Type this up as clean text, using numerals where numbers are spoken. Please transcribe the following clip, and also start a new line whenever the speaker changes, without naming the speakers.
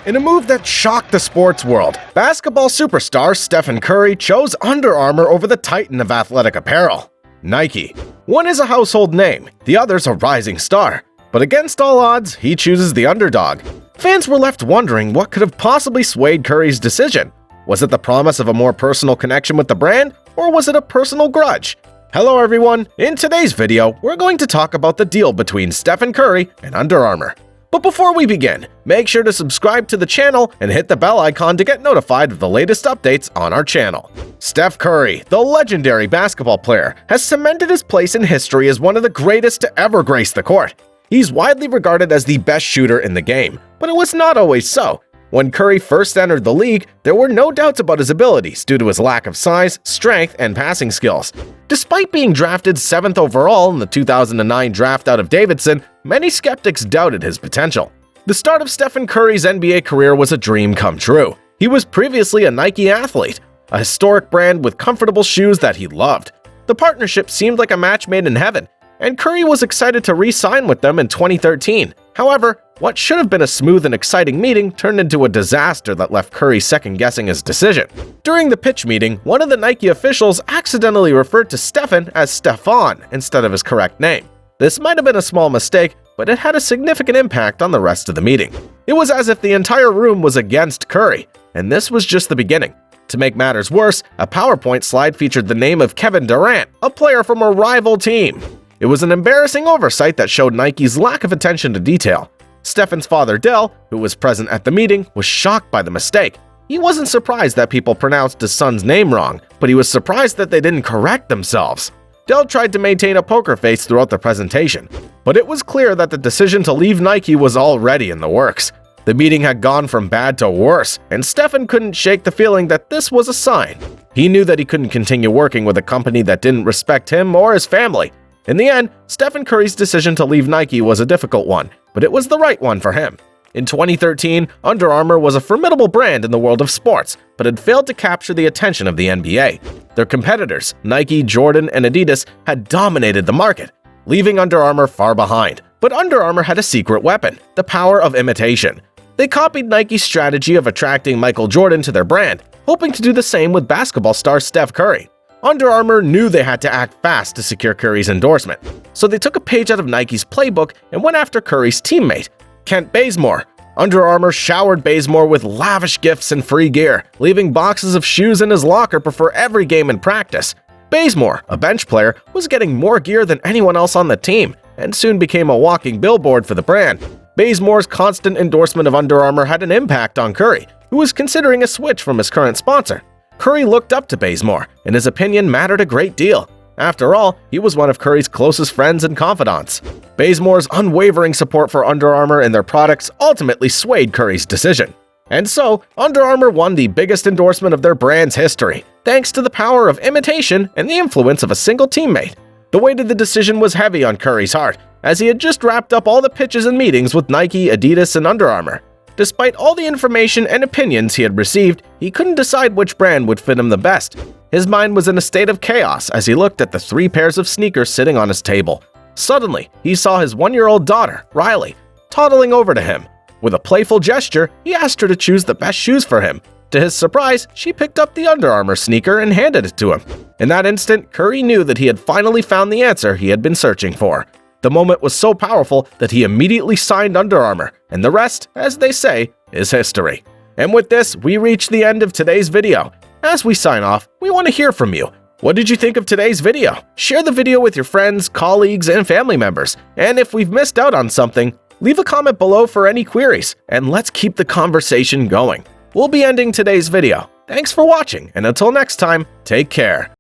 In a move that shocked the sports world, basketball superstar StephCurry chose Under Armour over the titan of athletic apparel, Nike. One is a household name, the other's a rising star. But against all odds, he chooses the underdog. Fans were left wondering what could have possibly swayed Curry's decision. Was it the promise of a more personal connection with the brand, or was it a personal grudge? Hello everyone, in today's video, we're going to talk about the deal between StephCurry and Under Armour. But before we begin, make sure to subscribe to the channel and hit the bell icon to get notified of the latest updates on our channel. StephCurry, the legendary basketball player, has cemented his place in history as one of the greatest to ever grace the court. He's widely regarded as the best shooter in the game, but it was not always so. When Curry first entered the league, there were no doubts about his abilities due to his lack of size, strength, and passing skills. Despite being drafted 7th overall in the 2009 draft out of Davidson, many skeptics doubted his potential. The start of StephCurry's NBA career was a dream come true. He was previously a Nike athlete, a historic brand with comfortable shoes that he loved. The partnership seemed like a match made in heaven, and Curry was excited to re-sign with them in 2013. However, what should have been a smooth and exciting meeting turned into a disaster that left Curry second-guessing his decision. During the pitch meeting, one of the Nike officials accidentally referred to Stephen as Stefan instead of his correct name. This might have been a small mistake, but it had a significant impact on the rest of the meeting. It was as if the entire room was against Curry, and this was just the beginning. To make matters worse, a PowerPoint slide featured the name of Kevin Durant, a player from a rival team. It was an embarrassing oversight that showed Nike's lack of attention to detail. Stephen's father, Dell, who was present at the meeting, was shocked by the mistake. He wasn't surprised that people pronounced his son's name wrong, but he was surprised that they didn't correct themselves. Dell tried to maintain a poker face throughout the presentation, but it was clear that the decision to leave Nike was already in the works. The meeting had gone from bad to worse, and Stephen couldn't shake the feeling that this was a sign. He knew that he couldn't continue working with a company that didn't respect him or his family. In the end, StephCurry's decision to leave Nike was a difficult one, but it was the right one for him. In 2013, Under Armour was a formidable brand in the world of sports, but had failed to capture the attention of the NBA. Their competitors, Nike, Jordan, and Adidas, had dominated the market, leaving Under Armour far behind. But Under Armour had a secret weapon, the power of imitation. They copied Nike's strategy of attracting Michael Jordan to their brand, hoping to do the same with basketball star Steph Curry. Under Armour knew they had to act fast to secure Curry's endorsement, so they took a page out of Nike's playbook and went after Curry's teammate, Kent Bazemore. Under Armour showered Bazemore with lavish gifts and free gear, leaving boxes of shoes in his locker before every game and practice. Bazemore, a bench player, was getting more gear than anyone else on the team, and soon became a walking billboard for the brand. Bazemore's constant endorsement of Under Armour had an impact on Curry, who was considering a switch from his current sponsor. Curry looked up to Bazemore, and his opinion mattered a great deal. After all, he was one of Curry's closest friends and confidants. Bazemore's unwavering support for Under Armour and their products ultimately swayed Curry's decision. And so, Under Armour won the biggest endorsement of their brand's history, thanks to the power of imitation and the influence of a single teammate. The weight of the decision was heavy on Curry's heart, as he had just wrapped up all the pitches and meetings with Nike, Adidas, and Under Armour. Despite all the information and opinions he had received, he couldn't decide which brand would fit him the best. His mind was in a state of chaos as he looked at the 3 pairs of sneakers sitting on his table. Suddenly, he saw his 1-year-old daughter, Riley, toddling over to him. With a playful gesture, he asked her to choose the best shoes for him. To his surprise, she picked up the Under Armour sneaker and handed it to him. In that instant, Curry knew that he had finally found the answer he had been searching for. The moment was so powerful that he immediately signed Under Armour, and the rest, as they say, is history. And with this, we reach the end of today's video. As we sign off, we want to hear from you. What did you think of today's video? Share the video with your friends, colleagues, and family members. And if we've missed out on something, leave a comment below for any queries, and let's keep the conversation going. We'll be ending today's video. Thanks for watching, and until next time, take care.